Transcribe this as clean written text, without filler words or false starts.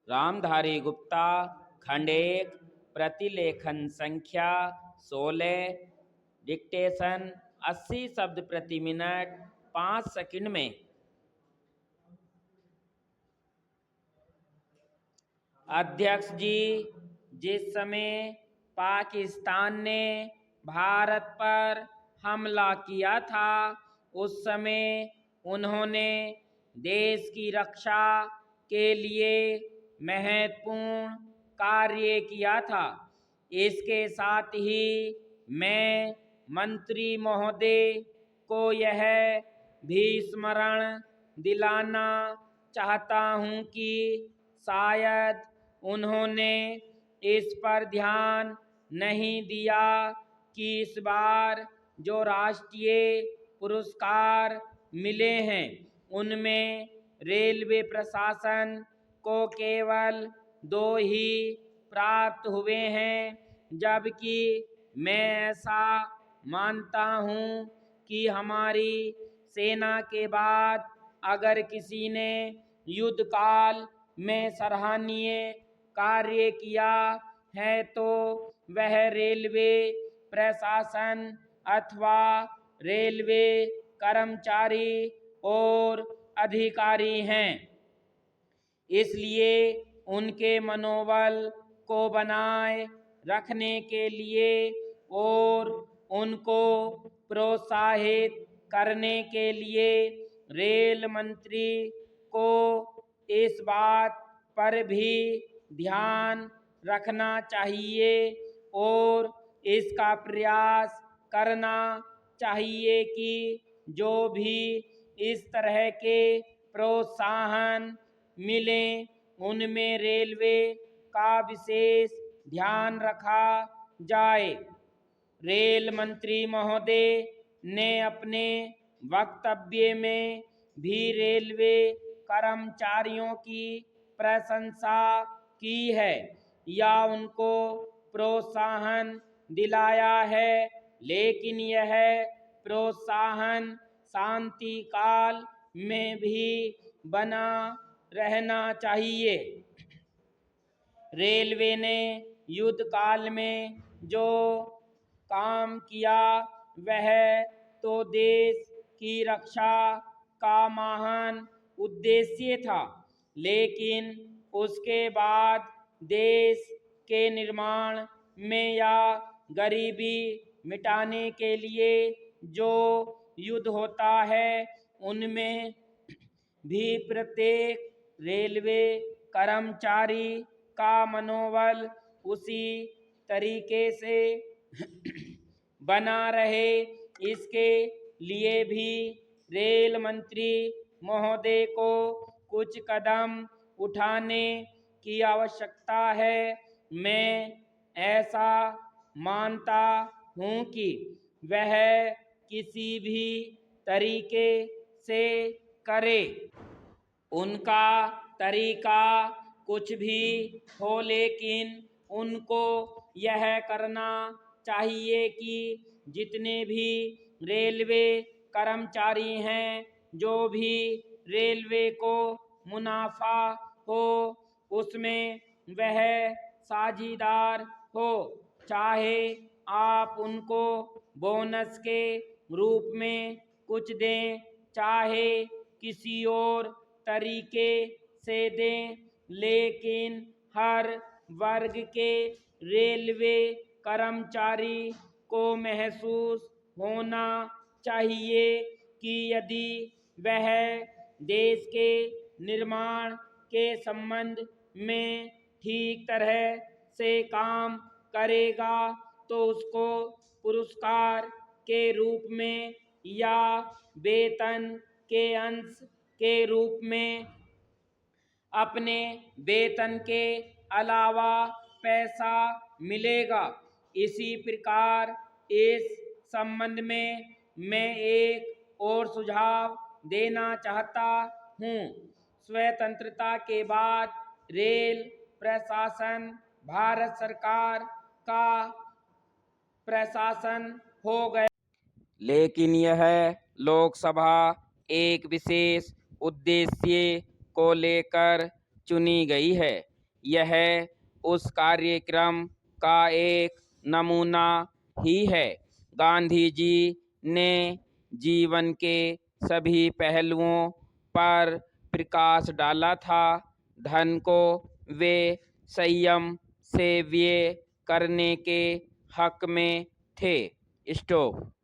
रामधारी गुप्ता, खंड 1, प्रतिलेखन संख्या 16, डिक्टेशन 80 शब्द प्रति मिनट 5 सेकंड में। अध्यक्ष जी, जिस समय पाकिस्तान ने भारत पर हमला किया था, उस समय उन्होंने देश की रक्षा के लिए महत्वपूर्ण कार्य किया था। इसके साथ ही मैं मंत्री महोदय को यह भी स्मरण दिलाना चाहता हूं कि शायद उन्होंने इस पर ध्यान नहीं दिया कि इस बार जो राष्ट्रीय पुरस्कार मिले हैं उनमें रेलवे प्रशासन को केवल 2 ही प्राप्त हुए हैं, जबकि मैं ऐसा मानता हूं कि हमारी सेना के बाद अगर किसी ने युद्ध काल में सराहनीय कार्य किया है तो वह रेलवे प्रशासन अथवा रेलवे कर्मचारी और अधिकारी हैं। इसलिए उनके मनोबल को बनाए रखने के लिए और उनको प्रोत्साहित करने के लिए रेल मंत्री को इस बात पर भी ध्यान रखना चाहिए और इसका प्रयास करना चाहिए कि जो भी इस तरह के प्रोत्साहन मिले उनमें रेलवे का विशेष ध्यान रखा जाए। रेल मंत्री महोदय ने अपने वक्तव्य में भी रेलवे कर्मचारियों की प्रशंसा की है या उनको प्रोत्साहन दिलाया है, लेकिन यह प्रोत्साहन शांति काल में भी बना रहना चाहिए। रेलवे ने युद्ध काल में जो काम किया वह तो देश की रक्षा का महान उद्देश्य था, लेकिन उसके बाद देश के निर्माण में या गरीबी मिटाने के लिए जो युद्ध होता है उनमें भी प्रत्येक रेलवे कर्मचारी का मनोबल उसी तरीके से बना रहे, इसके लिए भी रेल मंत्री महोदय को कुछ कदम उठाने की आवश्यकता है। मैं ऐसा मानता हूं कि वह किसी भी तरीके से करे, उनका तरीका कुछ भी हो, लेकिन उनको यह करना चाहिए कि जितने भी रेलवे कर्मचारी हैं, जो भी रेलवे को मुनाफा हो उसमें वह साझीदार हो, चाहे आप उनको बोनस के रूप में कुछ दें, चाहे किसी और तरीके से दें, लेकिन हर वर्ग के रेलवे कर्मचारी को महसूस होना चाहिए कि यदि वह देश के निर्माण के संबंध में ठीक तरह से काम करेगा तो उसको पुरस्कार के रूप में या वेतन के अंश के रूप में अपने वेतन के अलावा पैसा मिलेगा। इसी प्रकार इस संबंध में मैं एक और सुझाव देना चाहता हूँ। स्वतंत्रता के बाद रेल प्रशासन भारत सरकार का प्रशासन हो गया, लेकिन यह लोकसभा एक विशेष उद्देश्य को लेकर चुनी गई है। यह उस कार्यक्रम का एक नमूना ही है। गांधी जी ने जीवन के सभी पहलुओं पर प्रकाश डाला था। धन को वे संयम से व्यय करने के हक में थे। स्टॉप।